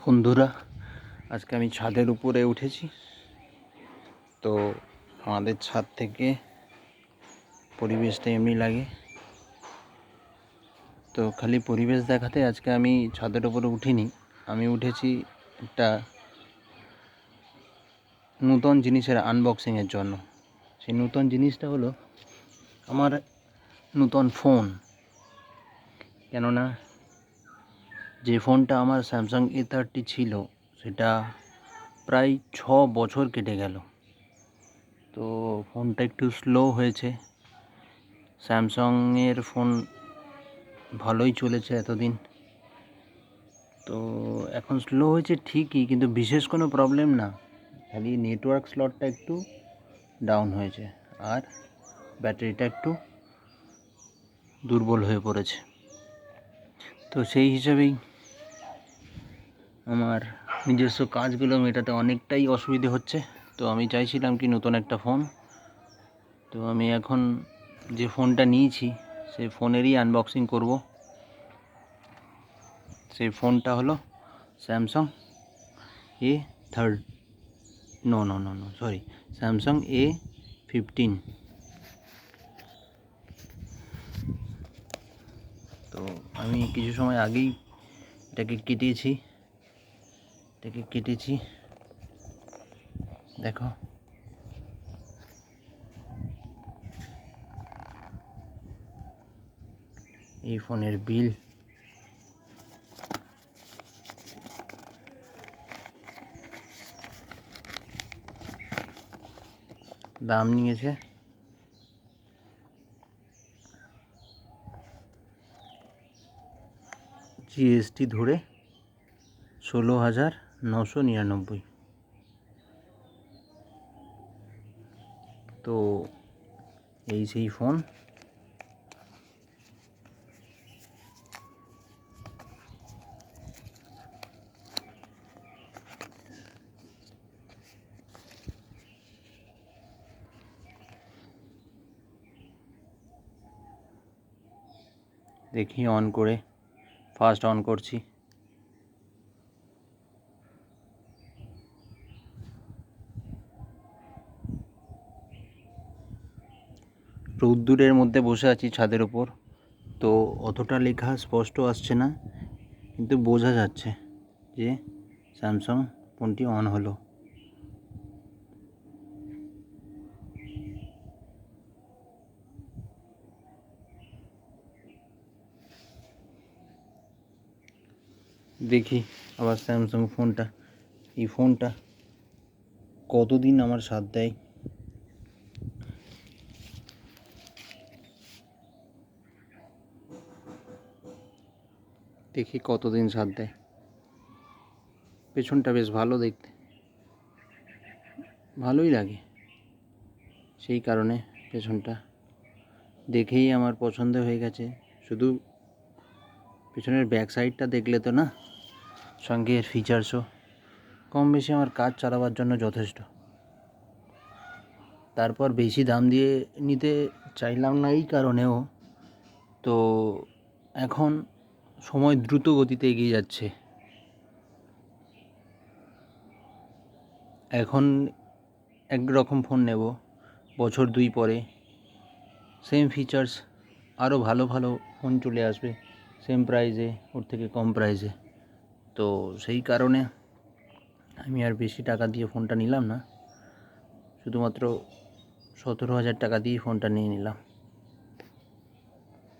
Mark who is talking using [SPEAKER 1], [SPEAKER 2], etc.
[SPEAKER 1] বন্ধুরা, আজকে আমি ছাদের উপরে উঠেছি। তো আমাদের ছাদ থেকে পরিবেশটা এমনি লাগে। তো খালি পরিবেশ দেখাতে আজকে আমি ছাদের উপরে উঠিনি, আমি উঠেছি একটা নূতন জিনিসের আনবক্সিংয়ের জন্য। সেই নূতন জিনিসটা হলো আমার নূতন ফোন। কেননা যে ফোনটা আমার স্যামসাং A30 ছিল, সেটা প্রায় 6 বছর কেটে গেল। তো ফোনটা একটু স্লো হয়েছে। স্যামসাংয়ের ফোন ভালোই চলেছে এতদিন। তো এখন স্লো হয়েছে ঠিকই, কিন্তু বিশেষ কোনো প্রবলেম না, খালি নেটওয়ার্ক স্লটটা একটু ডাউন হয়েছে আর ব্যাটারিটা একটু দুর্বল হয়ে পড়েছে। তো সেই হিসাবেই আমার নিজস্ব কাজগুলো মেটাতে অনেকটাই অসুবিধে হচ্ছে। তো আমি চাইছিলাম কি নতুন একটা ফোন। তো আমি এখন যে ফোনটা নিয়েছি সেই ফোনেরই আনবক্সিং করব। সেই ফোনটা হলো স্যামসাং স্যামসাং A15। তো আমি কিছু সময় আগেই এটাকে কেটেছি। দেখো, এই ফোনের বিল, দাম নিয়েছে জিএসটি ধরে 16,999। তো এই সেই ফোন। দেখি অন করে, ফার্স্ট অন করছি। রোদ্দুরের মধ্যে বসে আছি ছাদের উপর, তো অতটা লেখা স্পষ্ট আসছে না, কিন্তু বোঝা যাচ্ছে যে স্যামসাং ফোনটি অন হলো। দেখি আবার স্যামসাং ফোনটা, এই ফোনটা কতদিন আমার সাথ দেয়। দেখি কতদিন সাথ দেয়। পেছনটা বেশ ভালো দেখতে, ভালোই লাগে, সেই কারণে পেছনটা দেখেই আমার পছন্দ হয়ে গেছে। শুধু পেছনের ব্যাক সাইডটা দেখলে তো না, সঙ্গে এর ফিচার্সও কম বেশি আমার কাজ চালাবার জন্য যথেষ্ট। তারপর বেশি দাম দিয়ে নিতে চাইলাম না এই কারণেও, তো এখন সময় দ্রুত গতিতে এগিয়ে যাচ্ছে। এখন একরকম ফোন নেব, বছর 2 পরে সেম ফিচার্স আরও ভালো ভালো ফোন চলে আসবে সেম প্রাইসে, ওর থেকে কম প্রাইসে। তো সেই কারণে আমি আর বেশি টাকা দিয়ে ফোনটা নিলাম না, শুধুমাত্র 17,000 টাকা দিয়ে ফোনটা নিয়ে নিলাম।